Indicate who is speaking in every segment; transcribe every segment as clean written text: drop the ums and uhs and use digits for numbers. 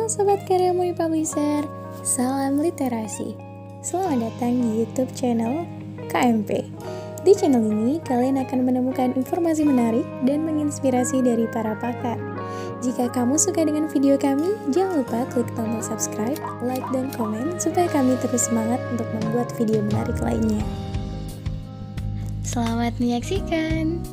Speaker 1: Halo Sobat Karya Mui Publisher, salam literasi. Selamat datang di YouTube channel KMP. Di channel ini, kalian akan menemukan informasi menarik dan menginspirasi dari para pakar. Jika kamu suka dengan video kami, jangan lupa klik tombol subscribe, like, dan komen supaya kami terus semangat untuk membuat video menarik lainnya. Selamat menyaksikan!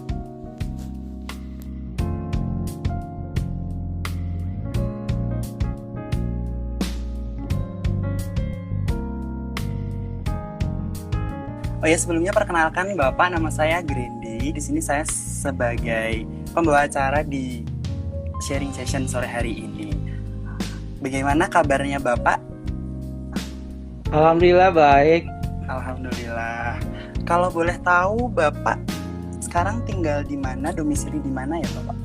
Speaker 2: Oh ya, sebelumnya perkenalkan Bapak, nama saya Grandi. Di sini saya sebagai pembawa acara di sharing session sore hari ini. Bagaimana kabarnya Bapak?
Speaker 3: Alhamdulillah baik.
Speaker 2: Alhamdulillah. Kalau boleh tahu Bapak sekarang tinggal di mana, domisili di mana ya Bapak?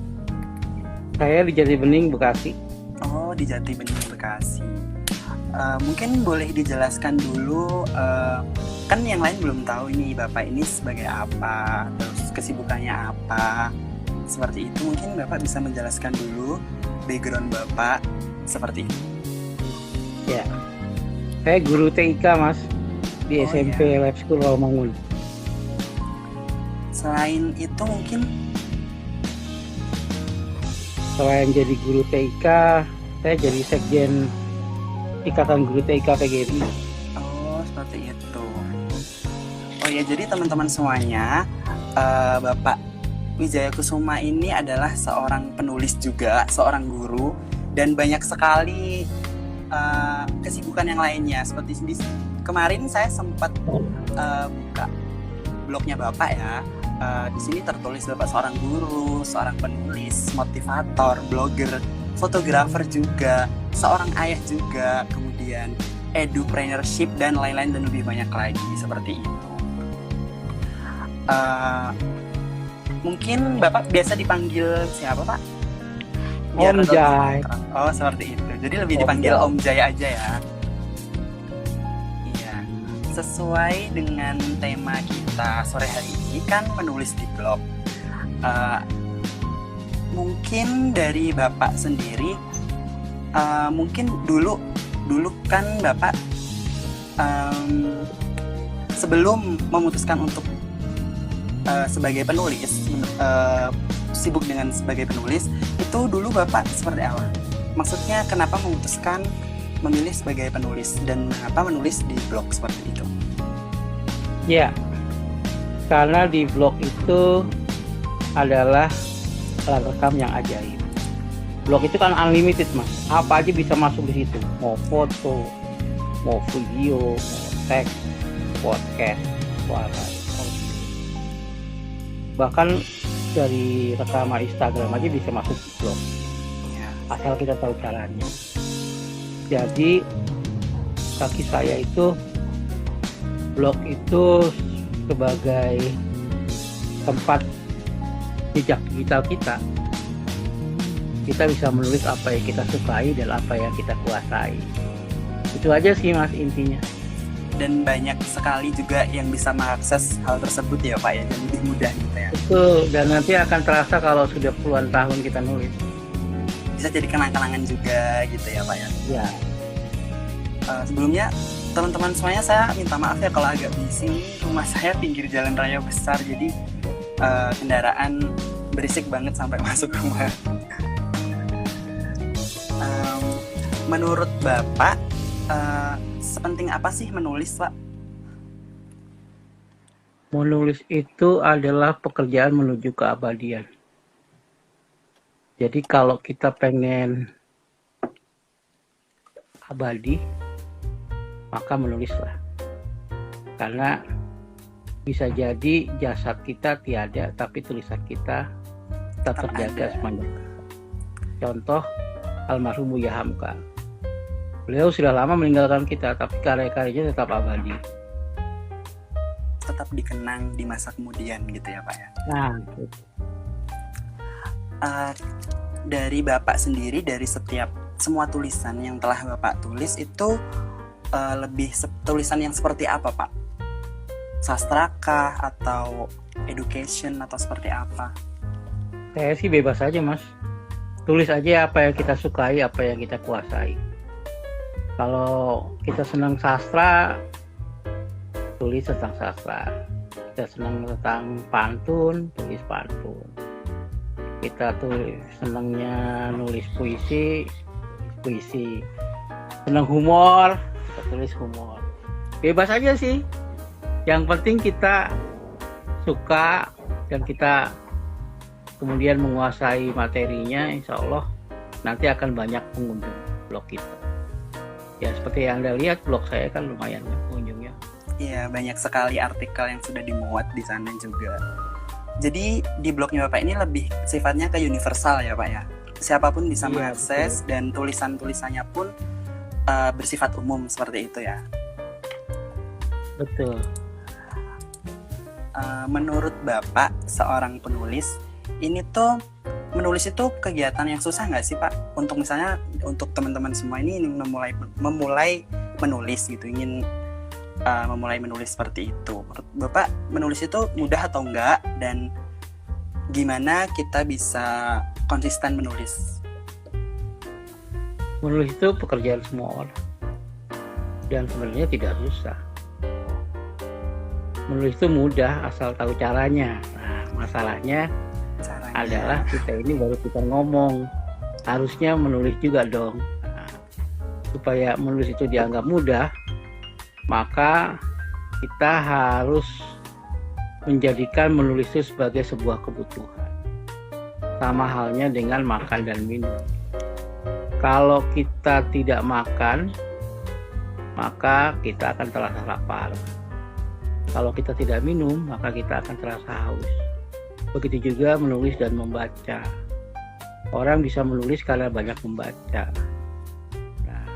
Speaker 3: Saya di Jatibening, Bekasi.
Speaker 2: Oh, di Jatibening, Bekasi. Mungkin boleh dijelaskan dulu, kan yang lain belum tahu ini Bapak ini sebagai apa, terus kesibukannya apa, seperti itu. Mungkin Bapak bisa menjelaskan dulu background Bapak seperti itu.
Speaker 3: Ya, saya guru TIK Mas di SMP Lab School Rawamangun.
Speaker 2: Selain itu mungkin
Speaker 3: Selain jadi guru TIK, saya jadi sekjen Ikatan Guru TIK PGRI.
Speaker 2: Oh, seperti itu. Oh ya, jadi teman-teman semuanya, Bapak Wijaya Kusuma ini adalah seorang penulis juga, seorang guru, dan banyak sekali kesibukan yang lainnya. Seperti kemarin saya sempat buka blognya Bapak ya. Di sini tertulis Bapak seorang guru, seorang penulis, motivator, blogger, fotografer juga, seorang ayah juga, kemudian edupreneurship dan lain-lain dan lebih banyak lagi seperti itu. Mungkin Bapak biasa dipanggil siapa Pak?
Speaker 3: Om Jai.
Speaker 2: Oh, seperti itu. Jadi lebih dipanggil Om Jai aja ya. Iya. Sesuai dengan tema kita sore hari ini kan menulis di blog. Mungkin dari Bapak sendiri, mungkin dulu kan Bapak sebelum memutuskan untuk sebagai penulis, sibuk dengan sebagai penulis, itu dulu Bapak seperti apa? Maksudnya kenapa memutuskan memilih sebagai penulis dan mengapa menulis di blog seperti itu?
Speaker 3: Ya, karena di blog itu adalah alat rekam yang ajaib. Blog itu kan unlimited Mas, apa aja bisa masuk di situ. Mau foto, mau video, mau teks, podcast, suara. Bahkan dari rekaman Instagram aja bisa masuk di blog. Asal kita tahu caranya. Jadi bagi saya itu blog itu sebagai tempat jejak digital kita bisa menulis apa yang kita sukai dan apa yang kita kuasai. Itu aja sih Mas intinya.
Speaker 2: Dan banyak sekali juga yang bisa mengakses hal tersebut ya Pak ya, dan lebih mudah gitu ya.
Speaker 3: Betul, dan nanti akan terasa kalau sudah puluhan tahun kita nulis.
Speaker 2: Bisa jadi kenang-kenangan juga gitu ya Pak ya.
Speaker 3: Ya.
Speaker 2: Sebelumnya teman-teman semuanya saya minta maaf ya kalau agak bising. Rumah saya pinggir jalan raya besar, jadi kendaraan berisik banget sampai masuk rumah. Menurut Bapak, sepenting apa sih menulis, Pak?
Speaker 3: Menulis itu adalah pekerjaan menuju keabadian. Jadi kalau kita pengen abadi, maka menulislah. Karena bisa jadi jasad kita tiada, tapi tulisan kita tetap terjaga sepanjang. Contoh almarhum Buya Hamka. Beliau sudah lama meninggalkan kita, tapi karya-karyanya tetap abadi.
Speaker 2: Tetap dikenang di masa kemudian gitu ya Pak ya.
Speaker 3: Nah,
Speaker 2: dari Bapak sendiri, dari semua tulisan yang telah Bapak tulis itu lebih tulisan yang seperti apa Pak? Sastrakah atau education atau seperti apa?
Speaker 3: saya sih bebas aja Mas. tulis aja apa yang kita sukai, apa yang kita kuasai. Kalau kita senang sastra, tulis tentang sastra. Kita senang tentang pantun, tulis pantun. Kita tulis senangnya nulis puisi, puisi. Senang humor, kita tulis humor. Bebas aja sih. Yang penting kita suka dan kita kemudian menguasai materinya, insya Allah nanti akan banyak pengunjung blog kita. Ya seperti yang Anda lihat, blog saya kan lumayan pengunjungnya.
Speaker 2: Iya, banyak sekali artikel yang sudah dimuat di sana juga. Jadi di blognya Bapak ini lebih sifatnya ke universal ya Pak ya. Siapapun bisa mengakses dan tulisan-tulisannya pun bersifat umum seperti itu ya.
Speaker 3: Betul.
Speaker 2: Menurut Bapak seorang penulis, ini tuh menulis itu kegiatan yang susah nggak sih Pak? Untuk misalnya untuk teman-teman semua ini ingin memulai menulis gitu, ingin memulai menulis seperti itu. Menurut Bapak menulis itu mudah atau enggak, dan gimana kita bisa konsisten menulis?
Speaker 3: Menulis itu pekerjaan semua orang dan sebenarnya tidak susah. Menulis itu mudah asal tahu caranya. Nah, masalahnya adalah kita ini baru kita ngomong, harusnya menulis juga dong. Nah, supaya menulis itu dianggap mudah, maka kita harus menjadikan menulis itu sebagai sebuah kebutuhan. Sama halnya dengan makan dan minum. Kalau kita tidak makan, maka kita akan terasa lapar. Kalau kita tidak minum, maka kita akan terasa haus. Begitu juga menulis dan membaca. Orang bisa menulis karena banyak membaca. Nah,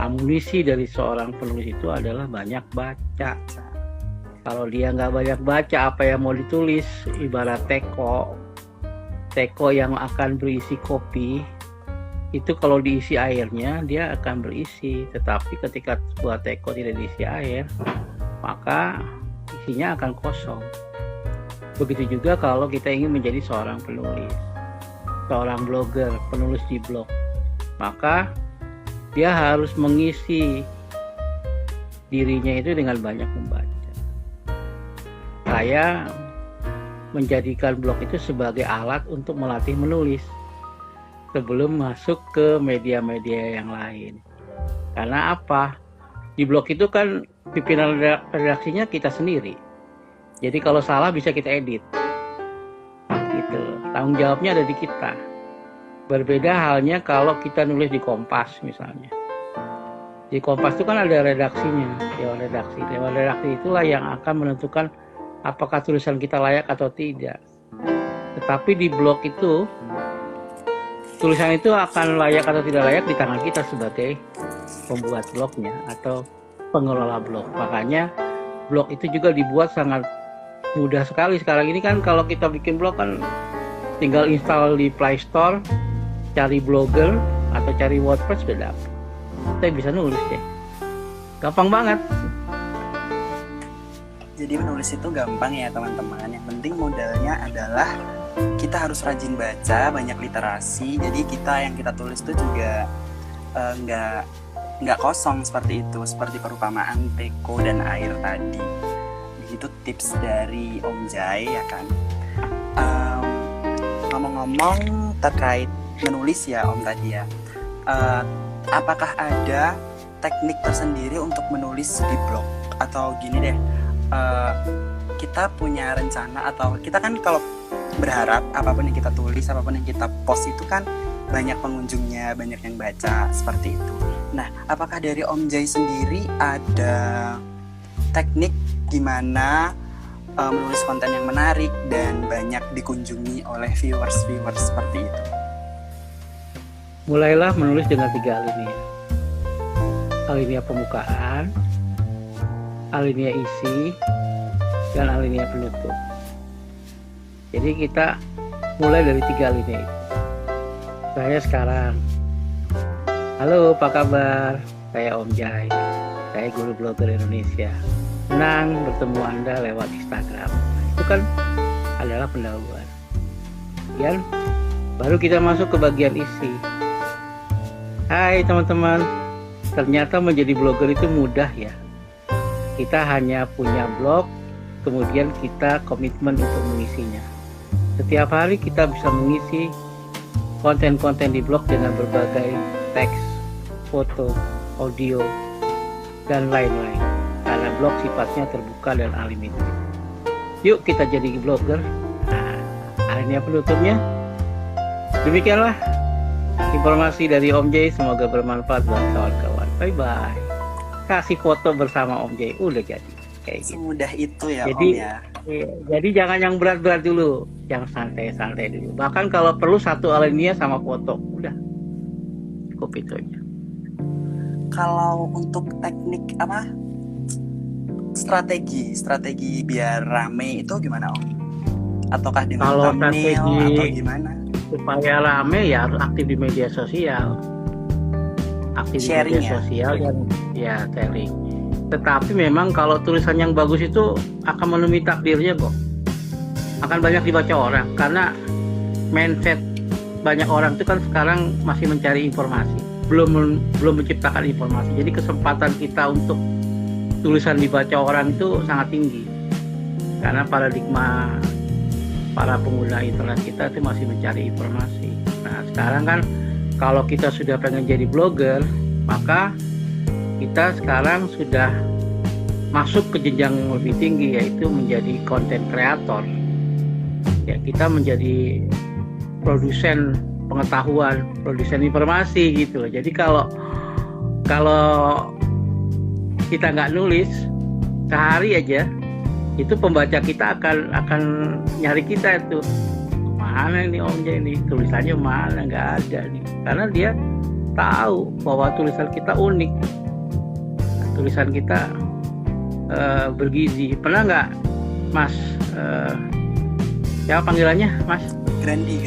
Speaker 3: amunisi dari seorang penulis itu adalah banyak baca. Kalau dia nggak banyak baca, apa yang mau ditulis? Ibarat teko yang akan berisi kopi, itu kalau diisi airnya, dia akan berisi. Tetapi ketika sebuah teko tidak diisi air, maka isinya akan kosong. Begitu juga kalau kita ingin menjadi seorang penulis, seorang blogger, penulis di blog, maka dia harus mengisi dirinya itu dengan banyak membaca. Saya menjadikan blog itu sebagai alat untuk melatih menulis sebelum masuk ke media-media yang lain. Karena apa? Di blog itu kan pimpinan redaksinya kita sendiri. Jadi kalau salah bisa kita edit. Gitu. Tanggung jawabnya ada di kita. Berbeda halnya kalau kita nulis di Kompas misalnya. Di Kompas itu kan ada redaksinya, dewan redaksi. Dewan redaksi itulah yang akan menentukan apakah tulisan kita layak atau tidak. Tetapi di blog itu, tulisan itu akan layak atau tidak layak di tangan kita sebagai pembuat blognya atau pengelola blog. Makanya blog itu juga dibuat sangat mudah sekali. Sekarang ini kan kalau kita bikin blog kan tinggal install di Play Store, cari Blogger atau cari WordPress, sudah dapat. Kita bisa nulis deh. Gampang banget.
Speaker 2: Jadi menulis itu gampang ya teman-teman. Yang penting modalnya adalah kita harus rajin baca, banyak literasi. Jadi yang kita tulis itu juga nggak kosong seperti itu, seperti perumpamaan teko dan air tadi. Begitu tips dari Om Jai ya kan. Ngomong-ngomong terkait menulis ya Om tadi ya, apakah ada teknik tersendiri untuk menulis di blog? Atau gini deh, kita punya rencana, atau kita kan kalau berharap apapun yang kita tulis, apapun yang kita post itu kan banyak pengunjungnya, banyak yang baca, seperti itu. Nah, apakah dari Om Jai sendiri ada teknik gimana menulis konten yang menarik dan banyak dikunjungi oleh viewers seperti itu?
Speaker 3: Mulailah menulis dengan 3 alinea. Alinea pembukaan, alinea isi, dan alinea penutup. Jadi kita mulai dari 3 alinea itu. Saya sekarang, halo apa kabar? Saya Om Jai, saya guru blogger Indonesia. Senang bertemu Anda lewat Instagram. Itu kan adalah pendahuluan. Kemudian baru kita masuk ke bagian isi. Hai teman-teman, ternyata menjadi blogger itu mudah ya. Kita hanya punya blog, kemudian kita komitmen untuk mengisinya. Setiap hari kita bisa mengisi konten-konten di blog dengan berbagai teks, foto, audio, dan lain-lain. Karena blog sifatnya terbuka dan unlimited. Yuk kita jadi blogger. Nah, akhirnya penutupnya. Demikianlah informasi dari Om J. Semoga bermanfaat buat kawan-kawan. Bye-bye. Kasih foto bersama Om J. Udah jadi. Kayak gitu.
Speaker 2: Semudah itu ya
Speaker 3: Jadi,
Speaker 2: Om ya.
Speaker 3: Jadi jangan yang berat-berat dulu, yang santai-santai dulu. Bahkan kalau perlu satu alinea sama foto, udah cukup itu aja.
Speaker 2: Kalau untuk teknik apa? Strategi biar rame itu gimana Om? Ataukah dengan
Speaker 3: Kalau
Speaker 2: thumbnail
Speaker 3: strategi
Speaker 2: atau gimana?
Speaker 3: supaya rame ya harus aktif di media sosial. Aktif
Speaker 2: Sharing
Speaker 3: di media sosial dan ya sharing. Tetapi memang kalau tulisan yang bagus itu akan menemui takdirnya kok. Akan banyak dibaca orang karena mindset banyak orang itu kan sekarang masih mencari informasi, belum menciptakan informasi. Jadi kesempatan kita untuk tulisan dibaca orang itu sangat tinggi. Karena paradigma para pengguna internet kita itu masih mencari informasi. Nah, sekarang kan kalau kita sudah pengen jadi blogger, maka kita sekarang sudah masuk ke jenjang yang lebih tinggi, yaitu menjadi content creator. Ya, kita menjadi produsen pengetahuan, produsen informasi gitu. Jadi kalau kita nggak nulis sehari aja, itu pembaca kita akan nyari kita itu, mana nih Om J ini tulisannya mana, nggak ada nih, karena dia tahu bahwa tulisan kita unik, tulisan kita bergizi. Pernah nggak Mas siapa panggilannya Mas?
Speaker 2: Grandi.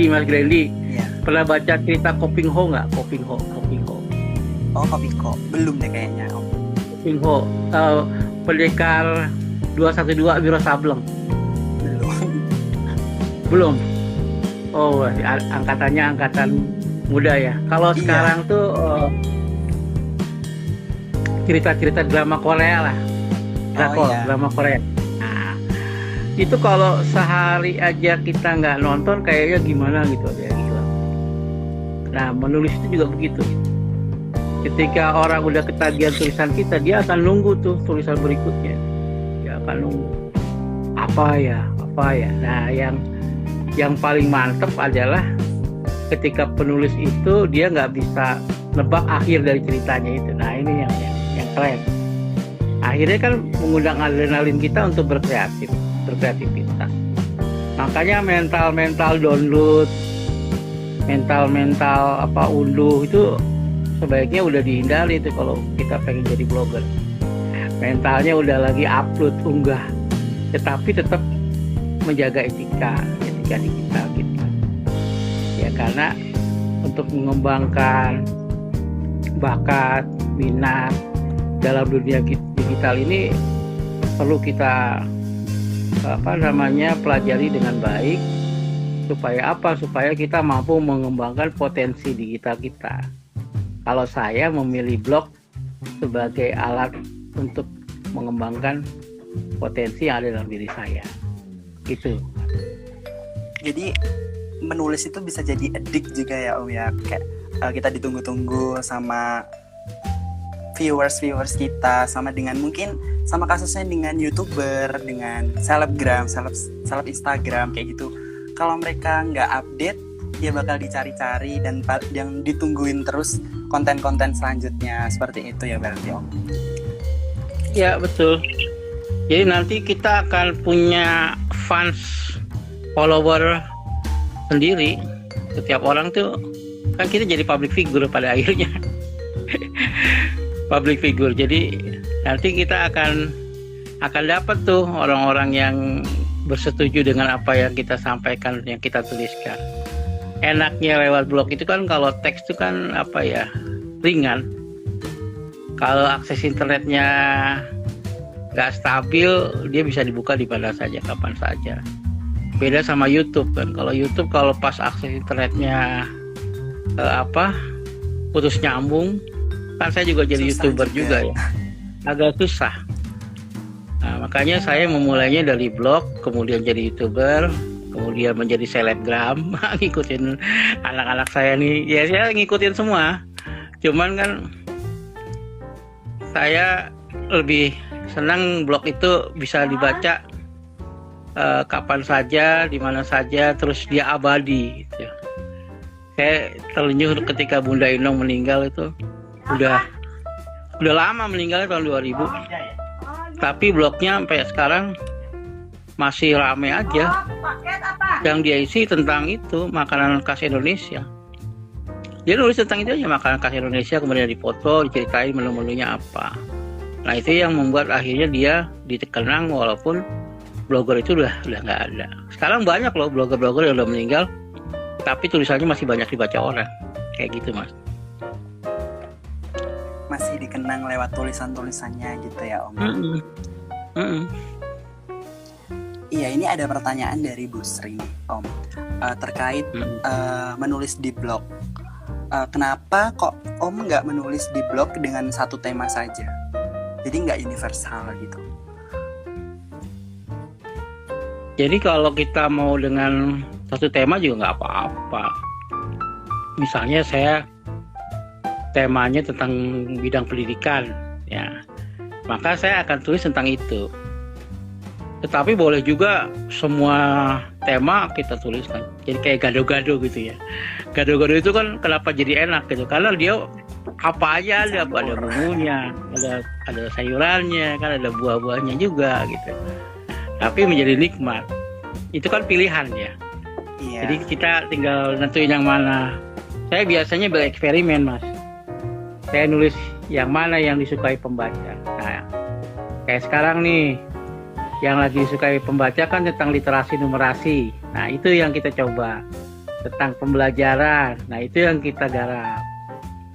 Speaker 3: Mas Grandi.
Speaker 2: Iya.
Speaker 3: Pernah baca cerita Koping Ho nggak? Koping Ho.
Speaker 2: Oh, Kopiko. Belum deh kayaknya Om.
Speaker 3: Koping Ho. Pendekar 212 Wiro Sableng. Belum. Oh, angkatannya angkatan muda ya. Kalau sekarang tuh cerita-cerita drama Korea lah. Drama Korea. Nah, itu kalau sehari aja kita nggak nonton kayaknya gimana gitu aja gila. Nah, menulis itu juga begitu. Ketika orang udah ketagihan tulisan kita, dia akan nunggu tuh tulisan berikutnya. Dia akan nunggu. Apa ya? Nah, yang paling mantep adalah ketika penulis itu dia nggak bisa nebak akhir dari ceritanya itu. Nah, ini yang keren. Akhirnya kan mengundang adrenalin kita untuk berkreativitas. Makanya mental download, mental unduh itu sebaiknya udah dihindari itu kalau kita pengen jadi blogger. Mentalnya udah lagi upload, unggah, tetapi tetap menjaga etika digital gitu. Ya karena untuk mengembangkan bakat, minat dalam dunia digital ini perlu kita pelajari dengan baik supaya kita mampu mengembangkan potensi digital kita. Kalau saya memilih blog sebagai alat untuk mengembangkan potensi yang ada dalam diri saya, gitu.
Speaker 2: Jadi menulis itu bisa jadi addict juga ya Om ya. Kayak kita ditunggu-tunggu sama viewers kita, sama dengan mungkin sama kasusnya dengan YouTuber, dengan selebgram, seleb Instagram kayak gitu. Kalau mereka nggak update, dia bakal dicari-cari dan yang ditungguin terus konten-konten selanjutnya, seperti itu ya berarti Om.
Speaker 3: Ya betul. Jadi nanti kita akan punya fans, follower sendiri. Setiap orang tuh kan kita jadi public figure pada akhirnya. Public figure. Jadi nanti kita akan dapat tuh orang-orang yang bersetuju dengan apa yang kita sampaikan, yang kita tuliskan. Enaknya lewat blog itu kan kalau teks itu kan ringan. Kalau akses internetnya nggak stabil, dia bisa dibuka di mana saja, kapan saja. Beda sama YouTube kan. Kalau YouTube kalau pas akses internetnya putus nyambung, kan saya juga jadi
Speaker 2: Susah
Speaker 3: YouTuber juga ya. Agak susah. Nah, makanya saya memulainya dari blog, kemudian jadi YouTuber, kemudian menjadi selebgram, ngikutin anak-anak saya nih. Ya saya ngikutin semua. Cuman kan saya lebih senang blog itu bisa dibaca kapan saja, di mana saja, terus dia abadi gitu. Saya terlenyuh ketika Bunda Inong meninggal itu. Udah lama meninggalnya tahun 2000. Tapi blognya sampai sekarang masih rame aja. Yang dia isi tentang itu, makanan khas Indonesia. Dia nulis tentang itu aja, makanan khas Indonesia, kemudian difoto, diceritain menu-menunya apa. Nah itu yang membuat akhirnya dia dikenang walaupun blogger itu udah nggak ada. Sekarang banyak loh blogger-blogger yang udah meninggal, tapi tulisannya masih banyak dibaca orang. Kayak gitu Mas.
Speaker 2: Masih dikenang lewat tulisan-tulisannya gitu ya Om. Iya, ini ada pertanyaan dari Bu Sri Om, terkait menulis di blog. Kenapa kok Om nggak menulis di blog dengan satu tema saja? Jadi nggak universal gitu.
Speaker 3: Jadi kalau kita mau dengan satu tema juga nggak apa-apa. Misalnya saya temanya tentang bidang pendidikan, ya, maka saya akan tulis tentang itu. Tetapi boleh juga semua tema kita tuliskan. Jadi kayak gado-gado gitu ya. Gado-gado itu kan kenapa jadi enak gitu? Karena dia apa aja ada bumbunya, ada sayurannya, kan ada buah-buahnya juga gitu. Tapi menjadi nikmat. Itu kan pilihan ya.
Speaker 2: Iya.
Speaker 3: Jadi kita tinggal nentuin yang mana. Saya biasanya bereksperimen Mas. Saya nulis yang mana yang disukai pembaca. Nah, kayak sekarang nih, yang lagi disukai pembaca kan tentang literasi numerasi. Nah, itu yang kita coba. Tentang pembelajaran. Nah, itu yang kita garap.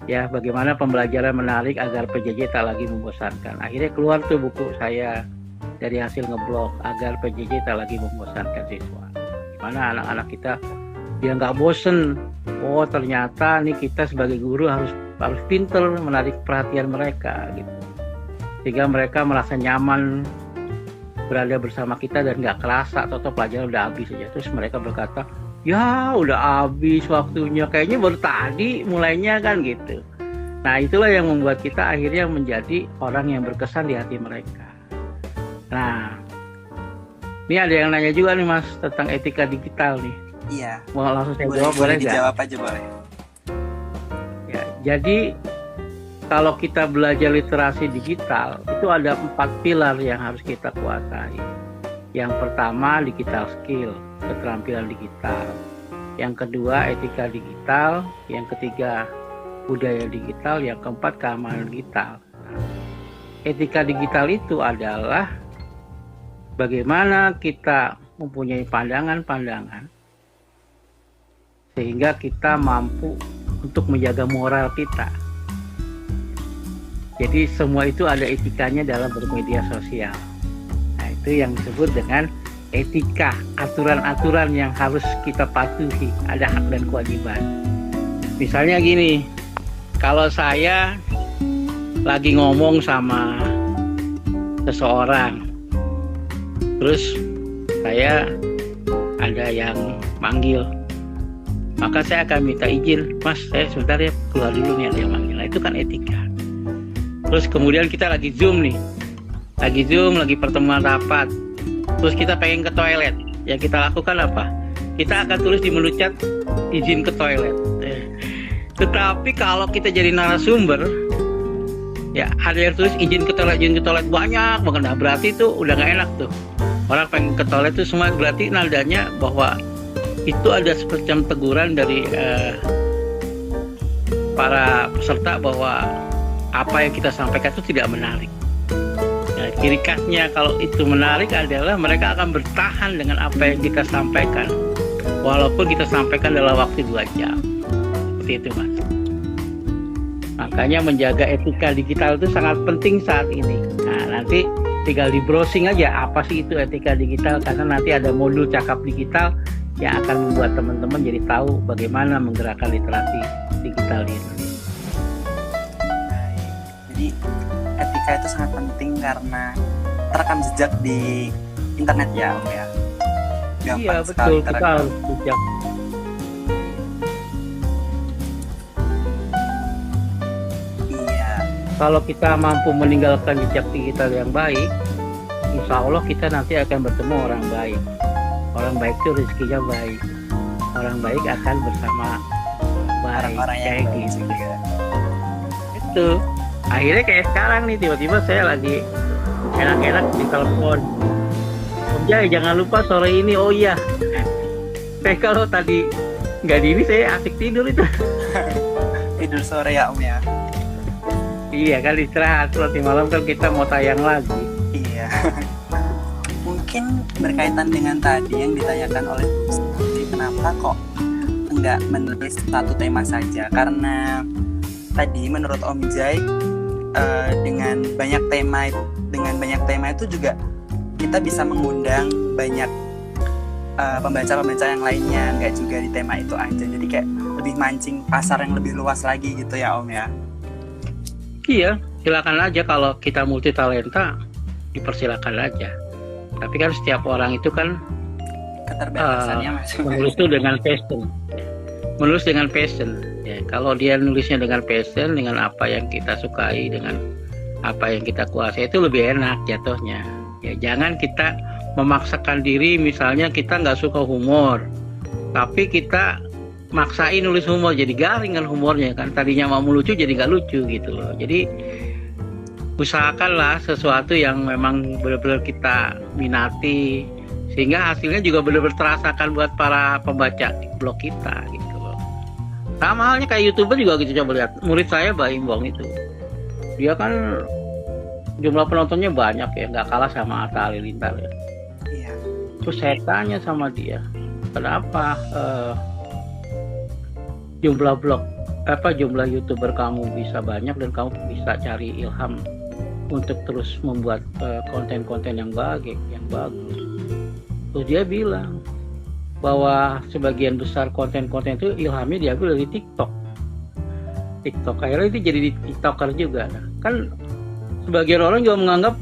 Speaker 3: Ya, bagaimana pembelajaran menarik agar PJJ tak lagi membosankan. Akhirnya keluar tuh buku saya dari hasil ngeblog, agar PJJ tak lagi membosankan siswa. Gimana anak-anak kita dia nggak bosen. Oh, ternyata nih kita sebagai guru harus pinter menarik perhatian mereka gitu, sehingga mereka merasa nyaman berada bersama kita dan nggak kerasa atau pelajaran udah habis aja. Terus mereka berkata, ya udah habis waktunya, kayaknya baru tadi mulainya kan gitu. Nah itulah yang membuat kita akhirnya menjadi orang yang berkesan di hati mereka. Nah ini ada yang nanya juga nih Mas tentang etika digital nih.
Speaker 2: Iya.
Speaker 3: Mau langsung saya jawab boleh nggak?
Speaker 2: Dijawab aja boleh.
Speaker 3: Ya, jadi kalau kita belajar literasi digital itu ada 4 pilar yang harus kita kuasai. Yang pertama digital skill, keterampilan digital. Yang kedua etika digital. Yang ketiga budaya digital. Yang keempat keamanan digital. Etika digital itu adalah bagaimana kita mempunyai pandangan-pandangan sehingga kita mampu untuk menjaga moral kita. Jadi semua itu ada etikanya dalam bermedia sosial. Nah itu yang disebut dengan etika, aturan-aturan yang harus kita patuhi, ada hak dan kewajiban. Misalnya gini, kalau saya lagi ngomong sama seseorang, terus saya ada yang manggil, maka saya akan minta izin, Mas saya sebentar ya keluar dulu nih, ada yang manggil. Nah itu kan etika. Terus kemudian kita lagi zoom, lagi pertemuan rapat, terus kita pengen ke toilet, ya kita lakukan apa? Kita akan tulis di menu chat izin ke toilet. Tetapi kalau kita jadi narasumber, ya ada yang tulis izin ke toilet banyak banget. Nah berarti itu udah nggak enak tuh. Orang pengen ke toilet itu semua berarti nadanya bahwa itu ada semacam teguran dari para peserta bahwa apa yang kita sampaikan itu tidak menarik. Nah, ciri khasnya kalau itu menarik adalah mereka akan bertahan dengan apa yang kita sampaikan, walaupun kita sampaikan dalam waktu 2 jam. Seperti itu Mas. Makanya menjaga etika digital itu sangat penting saat ini. Nah nanti tinggal di browsing aja apa sih itu etika digital, karena nanti ada modul cakap digital yang akan membuat teman-teman jadi tahu bagaimana menggerakkan literasi digital di Indonesia.
Speaker 2: Jadi etika itu sangat penting karena terekam jejak di internet ya Om ya. Gampang
Speaker 3: Iya
Speaker 2: sekali
Speaker 3: betul, kita
Speaker 2: terekam.
Speaker 3: harus bijak.
Speaker 2: Iya,
Speaker 3: Kalau kita mampu meninggalkan jejak digital yang baik, insya Allah kita nanti akan bertemu orang baik. Orang baik itu rezekinya baik. Orang baik akan bersama baik.
Speaker 2: orang-orang yang
Speaker 3: Kayak
Speaker 2: baik
Speaker 3: gitu.
Speaker 2: juga.
Speaker 3: Itu. Akhirnya kayak sekarang nih, tiba-tiba saya lagi enak-enak di telepon. Om Jai, jangan lupa sore ini. Oh iya. Saya kalau tadi nggak di ini, saya asik tidur itu.
Speaker 2: Tidur sore ya Om ya.
Speaker 3: Iya kan, istirahat. Nanti malam kan kita mau tayang lagi.
Speaker 2: Iya. Mungkin berkaitan dengan tadi yang ditanyakan oleh Bu Suci, kenapa kok enggak menulis satu tema saja? Karena tadi menurut Om Jai dengan banyak tema itu juga kita bisa mengundang banyak pembaca-pembaca yang lainnya, nggak juga di tema itu aja. Jadi kayak lebih mancing pasar yang lebih luas lagi gitu ya Om ya.
Speaker 3: Iya, silakan aja, kalau kita multi talenta dipersilakan aja. Tapi kan setiap orang itu kan
Speaker 2: Keterbatasannya
Speaker 3: menulis itu dengan passion. Menulis dengan passion. Ya, kalau dia nulisnya dengan passion, dengan apa yang kita sukai, dengan apa yang kita kuasai, itu lebih enak jatuhnya. Ya, jangan kita memaksakan diri, misalnya kita nggak suka humor, tapi kita maksain nulis humor, jadi garing kan humornya kan. Tadinya mau lucu jadi nggak lucu gitu loh. Jadi usahakanlah sesuatu yang memang benar-benar kita minati, sehingga hasilnya juga benar-benar terasakan buat para pembaca blog kita gitu loh. Sama halnya kayak YouTuber juga gitu, coba lihat murid saya Mbak Imbong itu, dia kan jumlah penontonnya banyak ya, nggak kalah sama Atta Halilintar ya.
Speaker 2: Iya.
Speaker 3: Terus saya tanya sama dia, kenapa jumlah YouTuber kamu bisa banyak dan kamu bisa cari ilham untuk terus membuat konten-konten yang bagus. Terus dia bilang bahwa sebagian besar konten-konten itu ilhamnya diambil dari TikTok. Akhirnya itu jadi TikToker juga. Nah, kan sebagian orang juga menganggap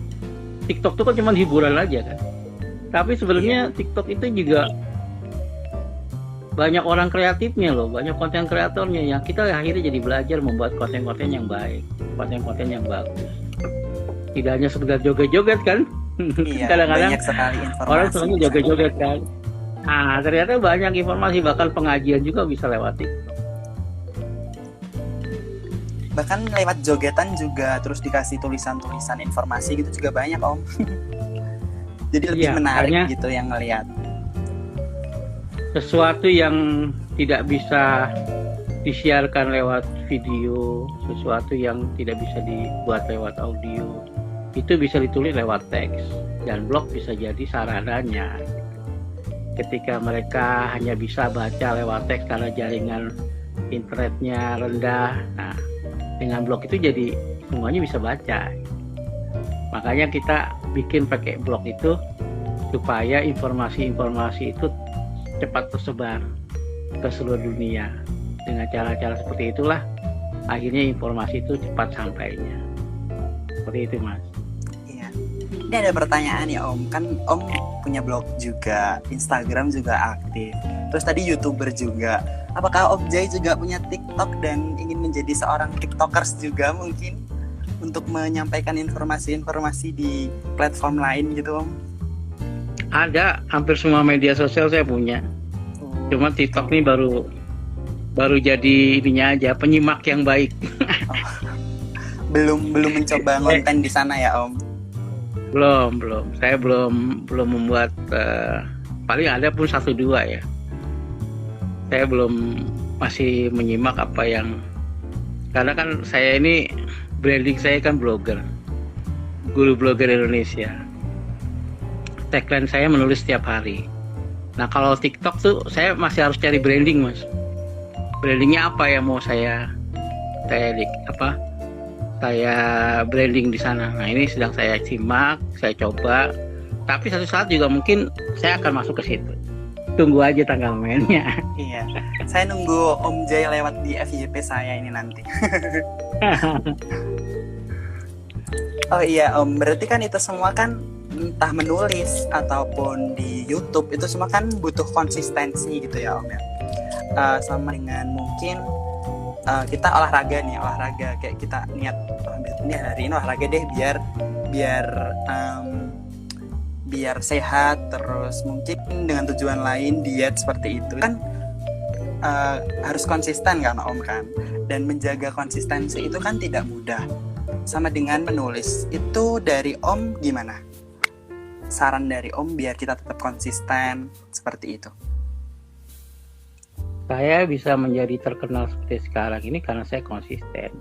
Speaker 3: TikTok itu kan cuma hiburan aja kan. Tapi sebenarnya TikTok itu juga banyak orang kreatifnya loh, banyak konten kreatornya yang kita akhirnya jadi belajar membuat konten-konten yang baik, konten-konten yang bagus. Tidak hanya sekedar joget-joget kan.
Speaker 2: Iya,
Speaker 3: Kadang-kadang
Speaker 2: banyak sekali informasi.
Speaker 3: orang senangnya joget-joget kan. Nah, ternyata banyak informasi, bahkan pengajian juga bisa lewat TikTok.
Speaker 2: Bahkan lewat jogetan juga terus dikasih tulisan-tulisan informasi gitu juga banyak Om. Jadi lebih
Speaker 3: Iya,
Speaker 2: menarik
Speaker 3: makanya
Speaker 2: gitu yang ngelihat.
Speaker 3: Sesuatu yang tidak bisa disiarkan lewat video, sesuatu yang tidak bisa dibuat lewat audio, itu bisa ditulis lewat teks, dan blog bisa jadi sarananya. Ketika mereka hanya bisa baca lewat teks karena jaringan internetnya rendah, nah dengan blog itu jadi semuanya bisa baca. Makanya kita bikin pakai blog itu supaya informasi-informasi itu cepat tersebar ke seluruh dunia. Dengan cara-cara seperti itulah akhirnya informasi itu cepat sampainya. Seperti itu Mas.
Speaker 2: Iya. Ini ada pertanyaan ya Om. Kan Om punya blog juga, Instagram juga aktif. Terus tadi YouTuber juga. Apakah Om Jai juga punya TikTok dan ingin menjadi seorang TikTokers juga mungkin untuk menyampaikan informasi-informasi di platform lain gitu Om?
Speaker 3: Ada, hampir semua media sosial saya punya. Cuma TikTok ini baru jadi ininya aja, penyimak yang baik.
Speaker 2: Belum mencoba konten di sana ya Om?
Speaker 3: Belum. Saya belum membuat, paling ada pun 1-2 ya. Saya masih menyimak apa yang, karena kan saya ini branding saya kan blogger, guru blogger Indonesia. Tagline saya menulis setiap hari. Nah kalau TikTok tuh saya masih harus cari branding Mas. Brandingnya apa yang mau saya saya branding di sana. Nah, ini sedang saya simak, saya coba. Tapi satu saat juga mungkin saya akan masuk ke situ. Tunggu aja tanggal mainnya.
Speaker 2: Iya. Saya nunggu Om Jay lewat di FYP saya ini nanti. Oh iya Om, berarti kan itu semua kan entah menulis ataupun di YouTube itu semua kan butuh konsistensi gitu ya Om ya. Sama dengan mungkin kita olahraga kayak kita niat ini hari ini olahraga deh biar sehat, terus mungkin dengan tujuan lain diet seperti itu kan harus konsisten kan Om kan, dan menjaga konsistensi itu kan tidak mudah. Sama dengan menulis itu dari Om gimana? Saran dari Om biar kita tetap konsisten seperti itu.
Speaker 3: Saya bisa menjadi terkenal seperti sekarang ini karena saya konsisten.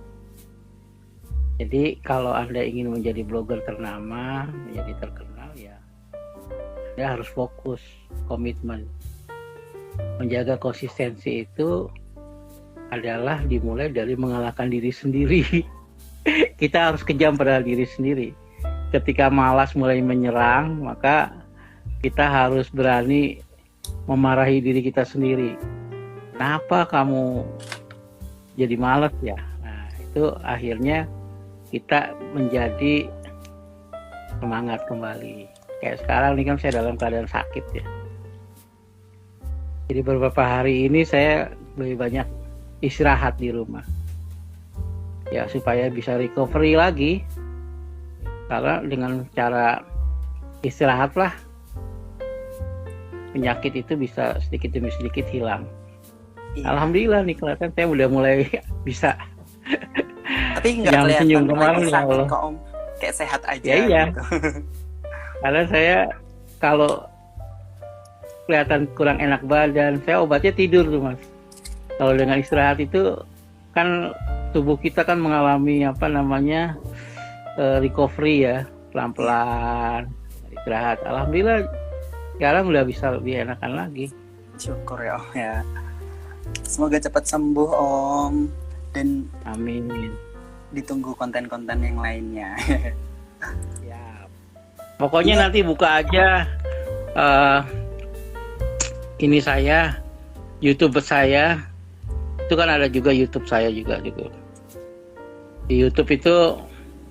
Speaker 3: Jadi kalau Anda ingin menjadi blogger ternama, menjadi terkenal, ya Anda harus fokus, komitmen. Menjaga konsistensi itu adalah dimulai dari mengalahkan diri sendiri. Kita harus kejam pada diri sendiri. Ketika malas mulai menyerang, maka kita harus berani memarahi diri kita sendiri. Kenapa kamu jadi malas ya? Nah, itu akhirnya kita menjadi semangat kembali. Kayak sekarang ini kan saya dalam keadaan sakit ya. Jadi beberapa hari ini saya lebih banyak istirahat di rumah. Ya supaya bisa recovery lagi. Karena dengan cara istirahatlah penyakit itu bisa sedikit demi sedikit hilang. Iya. Alhamdulillah nih kelihatan saya udah mulai bisa.
Speaker 2: Tapi nggak kelihatan
Speaker 3: senyum kemarin
Speaker 2: lagi sakit kok Om, kayak sehat aja.
Speaker 3: Ya, iya.
Speaker 2: Gitu.
Speaker 3: Karena saya kalau kelihatan kurang enak badan, saya obatnya tidur tuh Mas. Kalau dengan istirahat itu kan tubuh kita kan mengalami recovery ya, pelan-pelan istirahat. Alhamdulillah sekarang udah bisa lebih enakan lagi. Syukur
Speaker 2: ya Om ya. Semoga cepat sembuh Om, dan
Speaker 3: amin.
Speaker 2: Ditunggu konten-konten yang lainnya.
Speaker 3: Ya. Pokoknya nanti buka aja ini saya, YouTube saya. Itu kan ada juga YouTube saya juga gitu. Di YouTube itu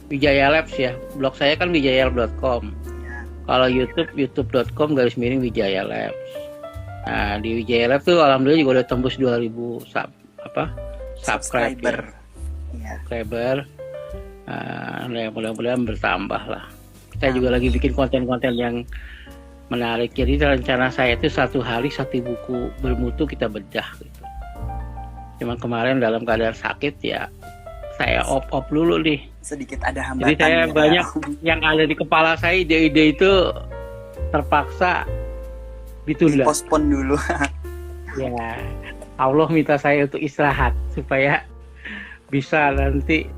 Speaker 3: Wijaya Labs ya. Blog saya kan wijayalab.com. Ya. Kalau YouTube youtube.com/Wijaya Labs. Nah, di Wijaya Lab tuh alhamdulillah juga udah tembus 2000 subscriber. Ya. Subscriber. Mudah-mudahan bertambah lah. Saya juga lagi bikin konten-konten yang menarik. Jadi rencana saya itu satu hari satu buku bermutu kita bedah gitu. Cuman kemarin dalam keadaan sakit ya saya op dulu nih.
Speaker 2: Sedikit ada hambatan.
Speaker 3: Jadi saya banyak yang ada di kepala saya, ide-ide itu terpaksa ditunda.
Speaker 2: Dipospon dulu.
Speaker 3: Ya, Allah minta saya untuk istirahat supaya bisa nanti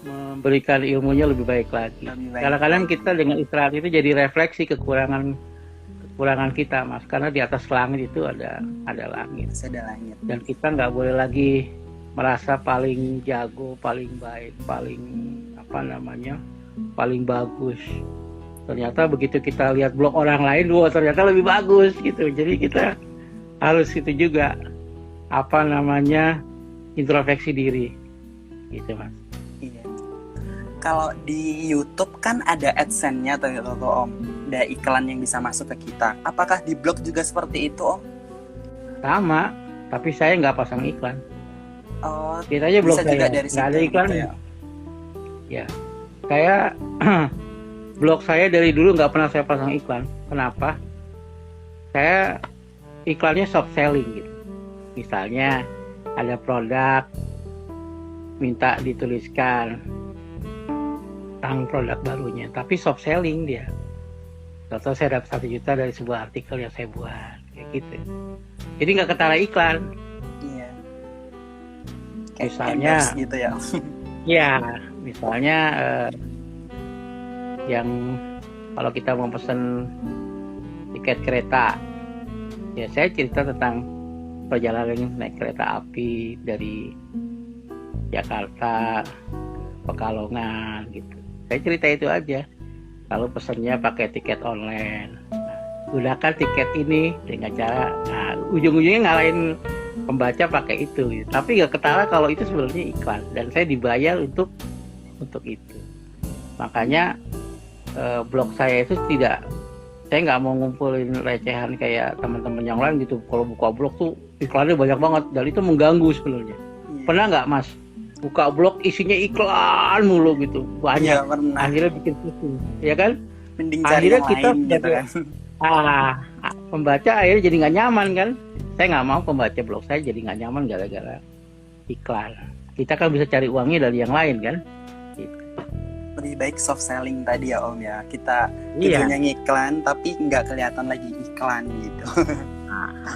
Speaker 3: memberikan ilmunya lebih baik lagi. Kadang-kadang kita dengan istirahat itu jadi refleksi kekurangan kita Mas, karena di atas langit itu ada langit.
Speaker 2: Ada langit. Dan
Speaker 3: kita nggak boleh lagi merasa paling jago, paling baik, paling paling bagus. Ternyata begitu kita lihat blog orang lain, ternyata lebih bagus gitu. Jadi kita harus itu juga introspeksi diri gitu Mas.
Speaker 2: Iya. Kalau di YouTube kan ada AdSense-nya tuh Om, ada iklan yang bisa masuk ke kita. Apakah di blog juga seperti itu Om?
Speaker 3: Sama, tapi saya nggak pasang iklan.
Speaker 2: Oh,
Speaker 3: kita aja blog saya nggak ada iklan
Speaker 2: gitu
Speaker 3: ya. Saya blog saya dari dulu nggak pernah saya pasang iklan. Kenapa? Saya iklannya soft selling gitu. Misalnya ada produk, minta dituliskan tentang produk barunya, tapi soft selling dia. Contoh saya dapat 1 juta dari sebuah artikel yang saya buat, kayak gitu. Jadi nggak ketara iklan.
Speaker 2: Iya.
Speaker 3: Misalnya
Speaker 2: gitu ya.
Speaker 3: Ya, misalnya yang kalau kita mau pesen tiket kereta, ya saya cerita tentang perjalanan naik kereta api dari Jakarta, Pekalongan gitu. Saya cerita itu aja. Kalau pesannya pakai tiket online, gunakan tiket ini dengan cara, ujung-ujungnya ngalahin pembaca pakai itu. Gitu. Tapi nggak ketawa kalau itu sebenarnya iklan dan saya dibayar untuk itu. Makanya blog saya itu saya nggak mau ngumpulin recehan kayak teman-teman yang lain gitu. Kalau buka blog tuh iklannya banyak banget dan itu mengganggu sebenarnya. Pernah nggak Mas buka blog isinya iklan mulu gitu, banyak, akhirnya bikin pusing, ya kan?
Speaker 2: Mending cari
Speaker 3: akhirnya
Speaker 2: yang
Speaker 3: kita
Speaker 2: lain gitu kan.
Speaker 3: Pembaca akhirnya jadi nggak nyaman kan? Saya nggak mau pembaca blog saya jadi nggak nyaman gara-gara iklan. Kita kan bisa cari uangnya dari yang lain kan?
Speaker 2: Lebih baik soft selling tadi ya Om ya. Kita tujuannya ngiklan tapi nggak kelihatan lagi iklan gitu.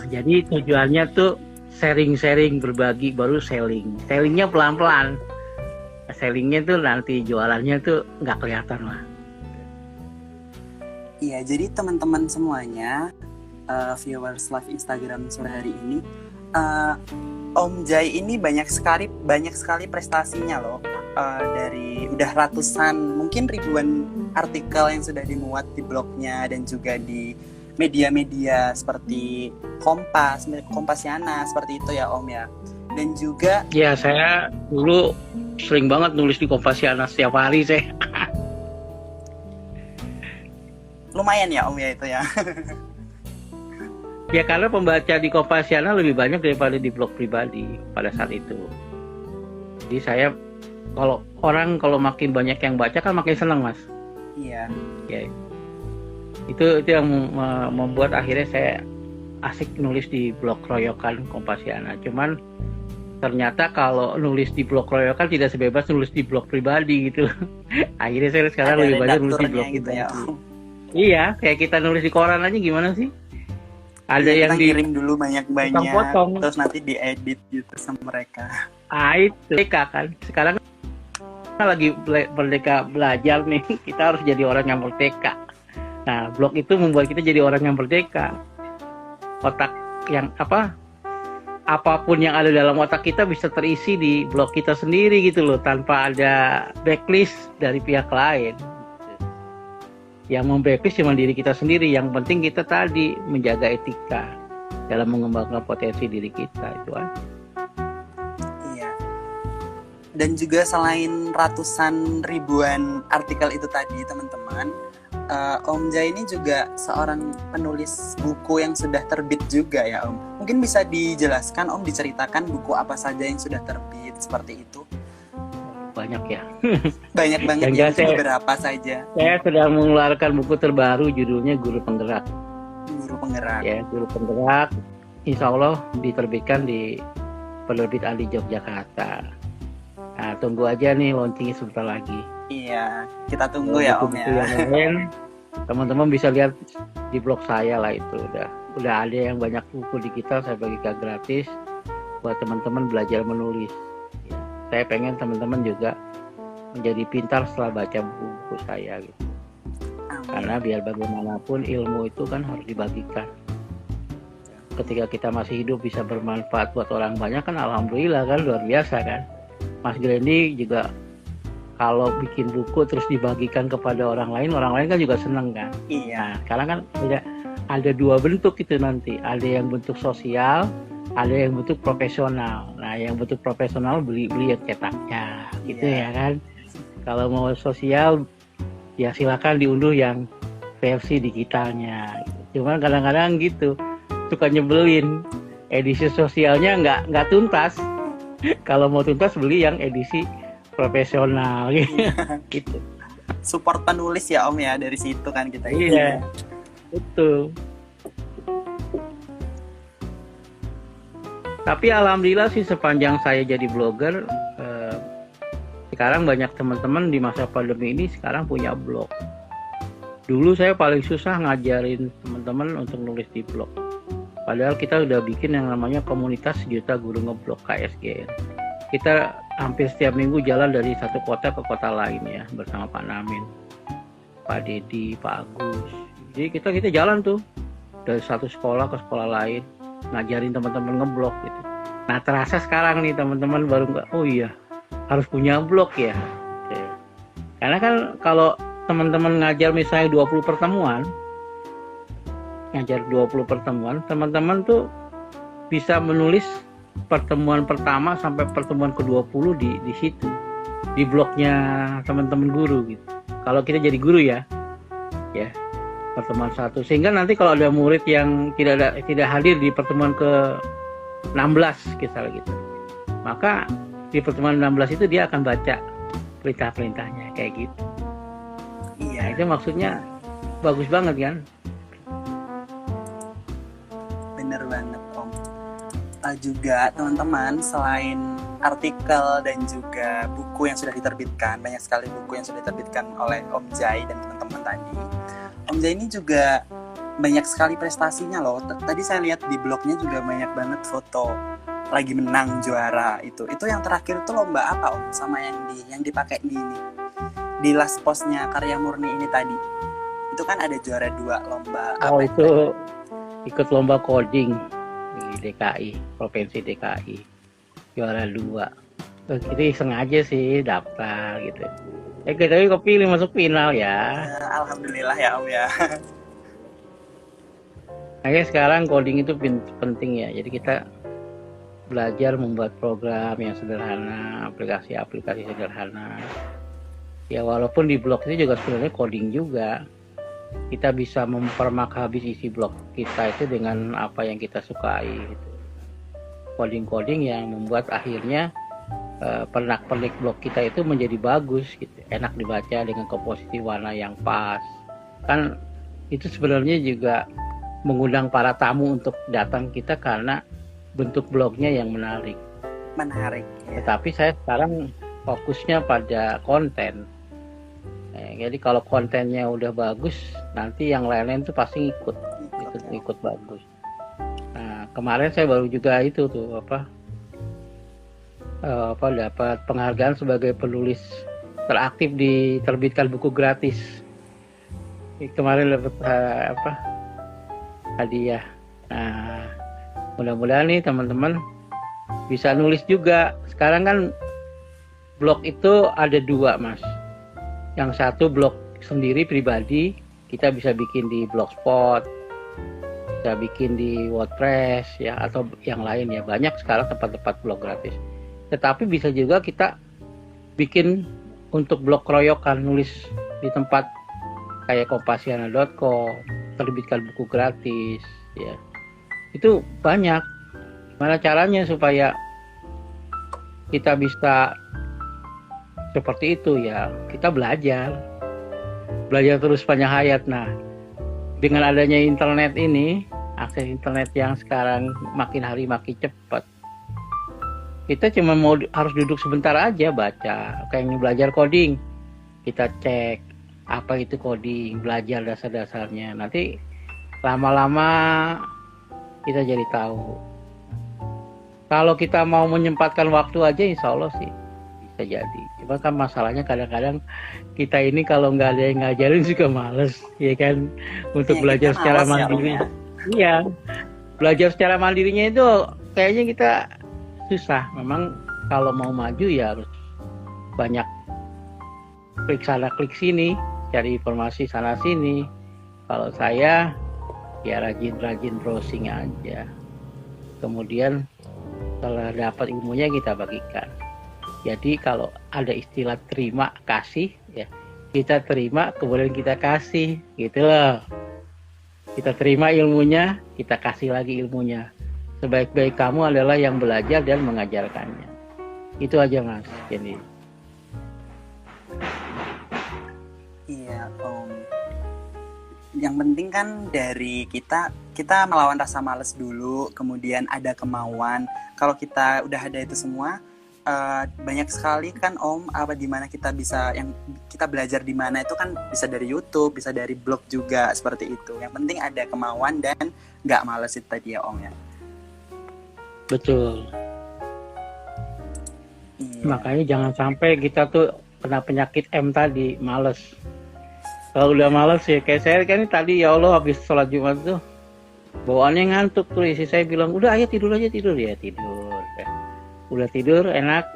Speaker 3: Jadi tujuannya tuh sharing-sharing, berbagi, baru selling. Sellingnya pelan-pelan. Sellingnya tuh nanti jualannya tuh nggak kelihatan lah.
Speaker 2: Iya, jadi teman-teman semuanya, viewers live Instagram sore hari ini, Om Jai ini banyak sekali prestasinya loh. Dari udah ratusan, mungkin ribuan artikel yang sudah dimuat di blognya dan juga di media-media seperti Kompasiana seperti itu ya Om ya. Dan juga
Speaker 3: ya saya dulu sering banget nulis di Kompasiana setiap hari saya.
Speaker 2: Lumayan ya Om ya itu ya.
Speaker 3: Ya karena pembaca di Kompasiana lebih banyak daripada di blog pribadi pada saat itu. Jadi saya kalau makin banyak yang baca kan makin senang Mas.
Speaker 2: Iya.
Speaker 3: Ya. Itu yang membuat akhirnya saya asik nulis di blog Royokan Kompasiana. Cuman ternyata kalau nulis di blog Royokan tidak sebebas nulis di blog pribadi gitu. Akhirnya saya sekarang lebih banyak nulis di blog
Speaker 2: gitu
Speaker 3: pribadi.
Speaker 2: Ya.
Speaker 3: Iya, kayak kita nulis di koran aja gimana sih? Ada yang
Speaker 2: kirim dulu banyak-banyak,
Speaker 3: potong.
Speaker 2: Terus nanti diedit gitu sama mereka.
Speaker 3: Itu kan. Sekarang kan lagi merdeka belajar nih, kita harus jadi orang yang merdeka. Nah, blog itu membuat kita jadi orang yang merdeka. Otak yang apapun yang ada dalam otak kita bisa terisi di blog kita sendiri gitu loh, tanpa ada backlist dari pihak lain. Yang membacklist cuma diri kita sendiri. Yang penting kita tadi menjaga etika dalam mengembangkan potensi diri kita itu aja.
Speaker 2: Iya. Dan juga selain ratusan ribuan artikel itu tadi teman-teman, Om Jai ini juga seorang penulis buku yang sudah terbit juga ya Om. Mungkin bisa dijelaskan Om, diceritakan buku apa saja yang sudah terbit seperti itu.
Speaker 3: Banyak ya.
Speaker 2: Banyak banget ya, beberapa saja.
Speaker 3: Saya sedang mengeluarkan buku terbaru judulnya Guru Penggerak.
Speaker 2: Guru Penggerak.
Speaker 3: Ya, Guru Penggerak. Insya Allah diterbitkan di penerbit Ali Yogyakarta. Nah, tunggu aja nih launchingnya sebentar lagi.
Speaker 2: Iya, kita tunggu ya Om ya.
Speaker 3: Yang lain, teman-teman bisa lihat di blog saya lah itu. Udah ada yang banyak buku digital saya bagikan gratis buat teman-teman belajar menulis. Saya pengen teman-teman juga menjadi pintar setelah baca buku saya gitu. Karena biar bagaimanapun ilmu itu kan harus dibagikan. Ketika kita masih hidup bisa bermanfaat buat orang banyak kan alhamdulillah kan, luar biasa kan. Mas Glendy juga kalau bikin buku terus dibagikan kepada orang lain kan juga seneng kan.
Speaker 2: Iya.
Speaker 3: Nah, sekarang kan ada dua bentuk itu nanti. Ada yang bentuk sosial, ada yang bentuk profesional. Nah, yang bentuk profesional beli yang cetaknya, gitu ya kan. Kalau mau sosial, ya silakan diunduh yang versi digitalnya. Cuman kadang-kadang gitu, suka nyebelin. Edisi sosialnya nggak tuntas. Kalau mau tuntas beli yang edisi profesional, gitu.
Speaker 2: Support penulis ya Om ya, dari situ kan kita.
Speaker 3: Iya, betul. Tapi alhamdulillah sih sepanjang saya jadi blogger, sekarang banyak teman-teman di masa pandemi ini sekarang punya blog. Dulu saya paling susah ngajarin teman-teman untuk nulis di blog. Padahal kita udah bikin yang namanya komunitas Sejuta Guru Ngeblog KSGN. Kita hampir setiap minggu jalan dari satu kota ke kota lain ya, bersama Pak Namin, Pak Dedi, Pak Agus. Jadi kita jalan tuh dari satu sekolah ke sekolah lain, ngajarin teman-teman ngeblog gitu. Nah terasa sekarang nih teman-teman baru oh iya harus punya blog ya. Oke. Karena kan kalau teman-teman ngajar misalnya 20 pertemuan, teman-teman tuh bisa menulis pertemuan pertama sampai pertemuan ke-20 di situ, di blognya teman-teman guru gitu. Kalau kita jadi guru ya pertemuan satu, sehingga nanti kalau ada murid yang tidak hadir di pertemuan ke-16 misalnya gitu, maka di pertemuan 16 itu dia akan baca perintah-perintahnya kayak gitu.
Speaker 2: Iya.
Speaker 3: Nah, itu maksudnya bagus banget kan?
Speaker 2: Bener banget Om. Juga teman-teman, selain artikel dan juga buku yang sudah diterbitkan, banyak sekali buku yang sudah diterbitkan oleh Om Jai dan teman-teman tadi. Om Jai ini juga banyak sekali prestasinya loh. Tadi saya lihat di blognya juga banyak banget foto lagi menang juara itu. Itu yang terakhir itu lomba apa Om? Sama yang dipakai di last postnya Karya Murni ini tadi. Itu kan ada juara 2 lomba.
Speaker 3: Oh itu ikut lomba coding di DKI, Provinsi DKI, juara 2. Jadi sengaja sih daftar gitu. Kita kepilih masuk final ya.
Speaker 2: Alhamdulillah ya Om ya.
Speaker 3: Makanya sekarang coding itu penting ya. Jadi kita belajar membuat program yang sederhana, aplikasi-aplikasi sederhana. Ya walaupun di blog itu juga sebenarnya coding juga. Kita bisa mempermak habis isi blog kita itu dengan apa yang kita sukai gitu. Coding-coding yang membuat akhirnya pernak-pernik blog kita itu menjadi bagus gitu. Enak dibaca dengan komposisi warna yang pas. Kan itu sebenarnya juga mengundang para tamu untuk datang kita karena bentuk blognya yang menarik.
Speaker 2: Ya.
Speaker 3: Tetapi saya sekarang fokusnya pada konten. Jadi kalau kontennya udah bagus, nanti yang lain-lain tuh pasti ikut bagus. Nah, kemarin saya baru juga itu tuh dapat penghargaan sebagai penulis teraktif diterbitkan buku gratis. Kemarin dapat hadiah. Nah, mudah-mudahan nih teman-teman bisa nulis juga. Sekarang kan blog itu ada 2 Mas. Yang satu blog sendiri pribadi, kita bisa bikin di Blogspot, bisa bikin di WordPress ya, atau yang lain ya. Banyak sekarang tempat-tempat blog gratis. Tetapi bisa juga kita bikin untuk blog keroyokan, nulis di tempat kayak kompasiana.com, terbitkan buku gratis ya. Itu banyak. Gimana caranya supaya kita bisa seperti itu ya? Kita belajar terus sepanjang hayat. Nah, dengan adanya internet ini, akses internet yang sekarang makin hari makin cepat, kita cuma harus duduk sebentar aja baca. Kayak belajar coding, kita cek apa itu coding, belajar dasar-dasarnya. Nanti lama-lama kita jadi tahu. Kalau kita mau menyempatkan waktu aja, insya Allah sih bisa jadi. Cuma kan masalahnya kadang-kadang kita ini kalau nggak ada yang ngajarin juga males, ya kan, untuk belajar secara mandiri. Iya, belajar secara mandirinya itu kayaknya kita susah. Memang kalau mau maju ya harus banyak klik sana klik sini, cari informasi sana sini. Kalau saya ya rajin browsing aja. Kemudian setelah dapat ilmunya kita bagikan. Jadi kalau ada istilah terima kasih ya, kita terima kemudian kita kasih gitu loh. Kita terima ilmunya, kita kasih lagi ilmunya. Sebaik-baik kamu adalah yang belajar dan mengajarkannya. Itu aja Mas. Jadi
Speaker 2: iya Om. Yang penting kan dari kita melawan rasa malas dulu, kemudian ada kemauan. Kalau kita udah ada itu semua, banyak sekali kan Om, di mana kita bisa, yang kita belajar di mana itu kan bisa dari YouTube, bisa dari blog juga, seperti itu. Yang penting ada kemauan dan nggak malas itu tadi ya Om ya.
Speaker 3: betul.
Speaker 2: Iya.
Speaker 3: Makanya jangan sampai kita tuh kena penyakit M tadi, males. Kalau udah males ya, kayak saya kan tadi ya Allah habis sholat Jumat tuh bawaannya ngantuk tuh, istri saya bilang udah ayo tidur aja, tidur. Ya udah tidur enak,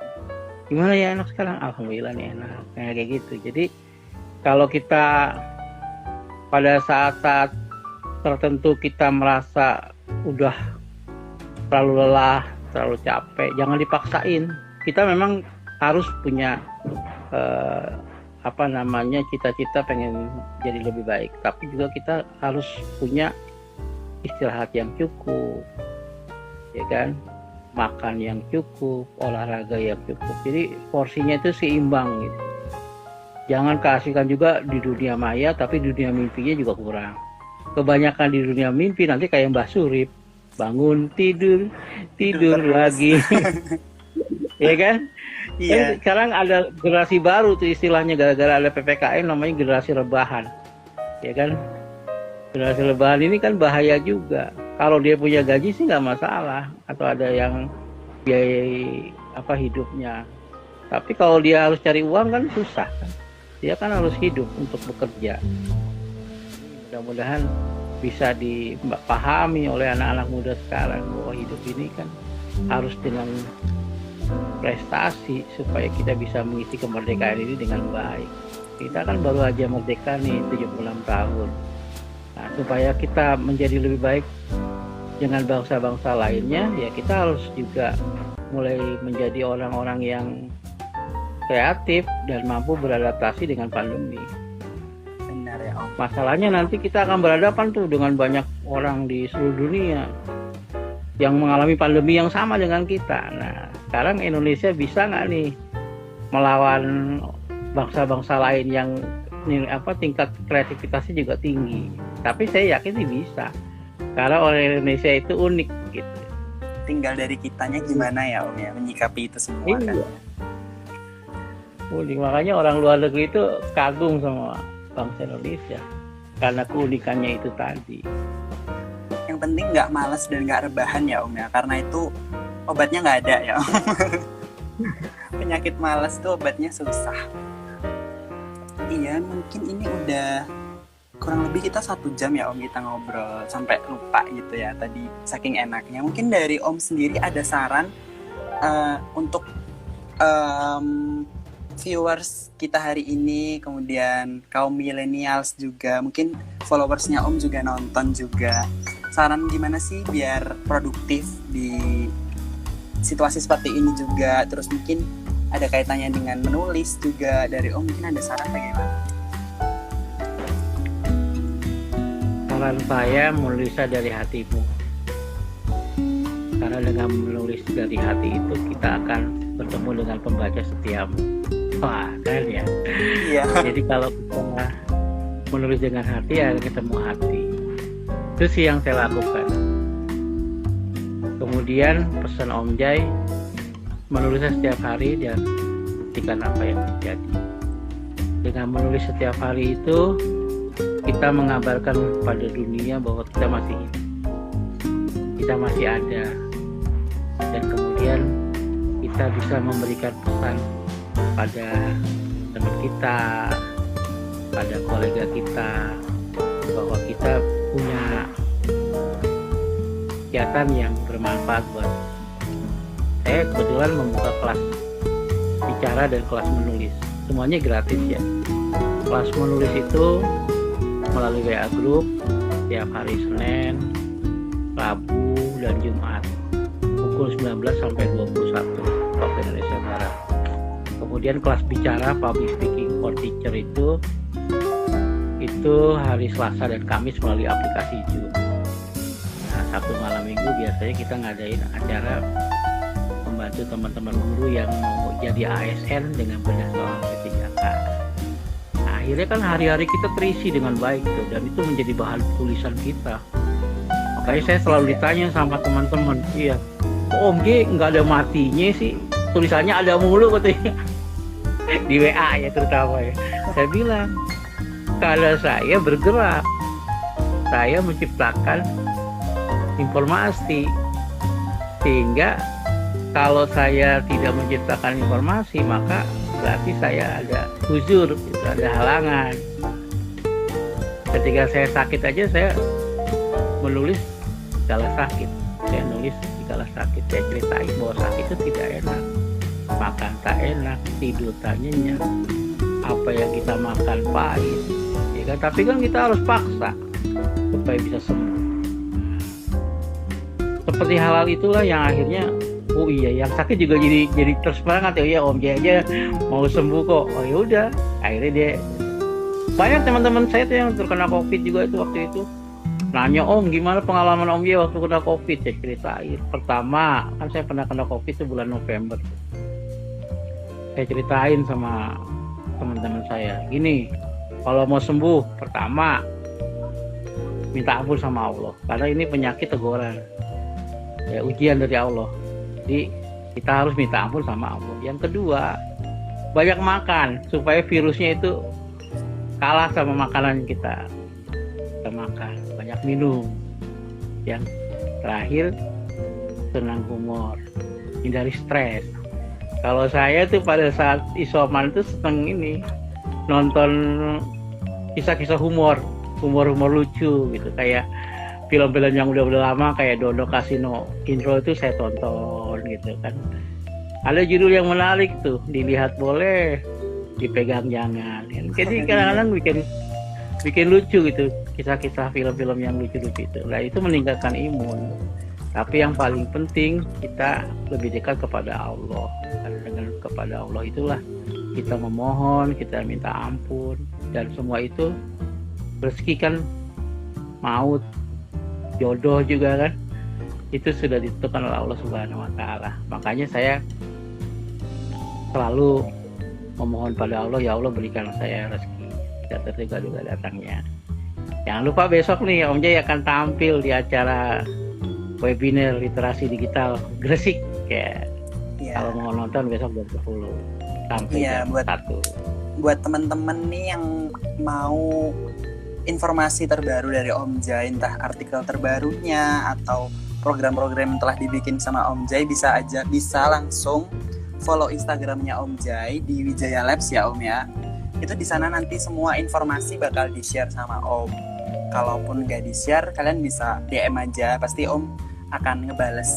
Speaker 3: gimana ya enak sekarang, alhamdulillah nih enak, kayak gitu. Jadi kalau kita pada saat-saat tertentu kita merasa udah terlalu lelah, terlalu capek, jangan dipaksain. Kita memang harus punya cita-cita pengen jadi lebih baik, tapi juga kita harus punya istirahat yang cukup, ya kan, makan yang cukup, olahraga yang cukup. Jadi porsinya itu seimbang gitu. Jangan keasikan juga di dunia maya, tapi di dunia mimpinya juga kurang. Kebanyakan di dunia mimpi nanti kayak Mbah Surip, bangun tidur lagi. Ya kan?
Speaker 2: Iya.
Speaker 3: Sekarang ada generasi baru tuh istilahnya, gara-gara ada PPKM, namanya generasi rebahan. Ya kan? Generasi rebahan ini kan bahaya juga. Kalau dia punya gaji sih nggak masalah, atau ada yang biayai hidupnya. Tapi kalau dia harus cari uang kan susah kan. Dia kan harus hidup untuk bekerja. Mudah-mudahan bisa dipahami oleh anak-anak muda sekarang bahwa hidup ini kan harus dengan prestasi supaya kita bisa mengisi kemerdekaan ini dengan baik. Kita kan baru aja merdeka nih 76 tahun. Nah, supaya kita menjadi lebih baik dengan bangsa-bangsa lainnya, ya kita harus juga mulai menjadi orang-orang yang kreatif dan mampu beradaptasi dengan pandemi.
Speaker 2: Benar ya Om.
Speaker 3: Masalahnya nanti kita akan berhadapan tuh dengan banyak orang di seluruh dunia yang mengalami pandemi yang sama dengan kita. Nah, sekarang Indonesia bisa nggak nih melawan bangsa-bangsa lain yang tingkat kreativitasnya juga tinggi? Tapi saya yakin sih bisa, karena orang Indonesia itu unik gitu.
Speaker 2: Tinggal dari kitanya gimana ya Om ya menyikapi itu semua kan.
Speaker 3: Unik, makanya orang luar negeri itu kagum sama bangsa Indonesia karena keunikannya itu tadi.
Speaker 2: Yang penting nggak malas dan nggak rebahan ya Om ya, karena itu obatnya nggak ada ya Om. Penyakit malas tuh obatnya susah. Iya, mungkin ini udah kurang lebih kita 1 jam ya Om kita ngobrol, sampai lupa gitu ya tadi saking enaknya. Mungkin dari Om sendiri ada saran untuk viewers kita hari ini, kemudian kaum millennials juga, mungkin followersnya Om juga nonton juga. Saran gimana sih biar produktif di situasi seperti ini juga, terus mungkin ada kaitannya dengan menulis juga, dari Om mungkin ada saran bagaimana?
Speaker 3: Saran saya, menulisnya dari hatimu, karena dengan menulis dari hati itu kita akan bertemu dengan pembaca setiamu. Wah kan ya.
Speaker 2: Iya.
Speaker 3: Jadi kalau kita menulis dengan hati ya ketemu hati. Itu sih yang saya lakukan. Kemudian pesan Om Jai, menulisnya setiap hari dan buktikan apa yang terjadi. Dengan menulis setiap hari itu kita mengabarkan pada dunia bahwa kita masih hidup, kita masih ada, dan kemudian kita bisa memberikan pesan pada teman kita, pada kolega kita, bahwa kita punya kegiatan yang bermanfaat buat. Saya kebetulan membuka kelas bicara dan kelas menulis, semuanya gratis ya. Kelas menulis itu melalui WA Group tiap hari Senin, Rabu, dan Jumat pukul 19 sampai 21 waktu Indonesia Barat. Kemudian kelas bicara public speaking for teacher itu hari Selasa dan Kamis melalui aplikasi Zoom. Nah, Sabtu malam Minggu biasanya kita ngadain acara membantu teman-teman guru yang mau jadi ASN dengan bedah soal P3K. Nah, akhirnya kan hari-hari kita terisi dengan baik tuh, dan itu menjadi bahan tulisan kita. Makanya saya selalu ditanya sama teman-teman, iya, Om G nggak ada matinya sih, tulisannya ada mulu katanya. Di WA ya terutama ya. Saya bilang, kalau saya bergerak, saya menciptakan informasi, sehingga kalau saya tidak menciptakan informasi maka berarti saya ada uzur, gitu, ada halangan. Ketika saya sakit aja saya menulis kala sakit, saya nulis di kala sakit, saya ceritain bahwa sakit itu tidak enak, makan tak enak, tidur tak nyenyak, apa yang kita makan pahit, ya kan? Tapi kan kita harus paksa supaya bisa sembuh. Seperti hal-hal itulah yang akhirnya, oh iya, yang sakit juga jadi tersemangat ya, Om Jaya aja mau sembuh kok. Oh ya udah, akhirnya dia, banyak teman-teman saya tuh yang terkena COVID juga itu waktu itu nanya, Om gimana pengalaman Om Jaya waktu kena COVID. Saya ceritain. Pertama kan saya pernah kena COVID itu bulan November. Saya ceritain sama teman-teman saya, gini, kalau mau sembuh pertama minta ampun sama Allah, karena ini penyakit teguran, ya ujian dari Allah. Jadi kita harus minta ampun sama Allah. Yang kedua, banyak makan supaya virusnya itu kalah sama makanan kita makan. Banyak minum. Yang terakhir, tenang humor, hindari stres. Kalau saya tuh pada saat isoman tuh seneng ini nonton kisah-kisah humor lucu gitu, kayak film-film yang udah lama kayak Dono Kasino Intro itu saya tonton gitu kan. Ada judul yang menarik tuh, dilihat boleh, dipegang jangan. Jadi kadang-kadang bikin lucu gitu, kisah-kisah film-film yang lucu-lucu itu. Nah itu meningkatkan imun. Tapi yang paling penting kita lebih dekat kepada Allah. Karena dengan kepada Allah itulah kita memohon, kita minta ampun, dan semua itu rezeki kan, maut, jodoh juga kan, itu sudah ditentukan oleh Allah Subhanahu wa Ta'ala. Makanya saya selalu memohon pada Allah, ya Allah berikan saya rezeki, tidak terduga datangnya. Jangan lupa besok nih Om Jaya akan tampil di acara webinar literasi digital Gresik ya. Kalau mau nonton besok jam 10 sampai jam 1.
Speaker 2: Buat teman-teman nih yang mau informasi terbaru dari Om Jai, entah artikel terbarunya atau program-program yang telah dibikin sama Om Jai, bisa langsung follow Instagramnya Om Jai di Wijaya Labs ya Om ya. Itu di sana nanti semua informasi bakal di-share sama Om. Kalaupun nggak di-share, kalian bisa DM aja, pasti Om akan ngebales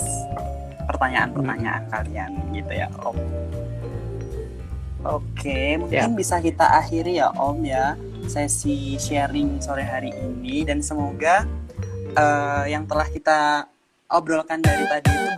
Speaker 2: pertanyaan-pertanyaan kalian gitu ya Om. Oke, mungkin bisa kita akhiri ya Om ya sesi sharing sore hari ini, dan semoga yang telah kita obrolkan dari tadi itu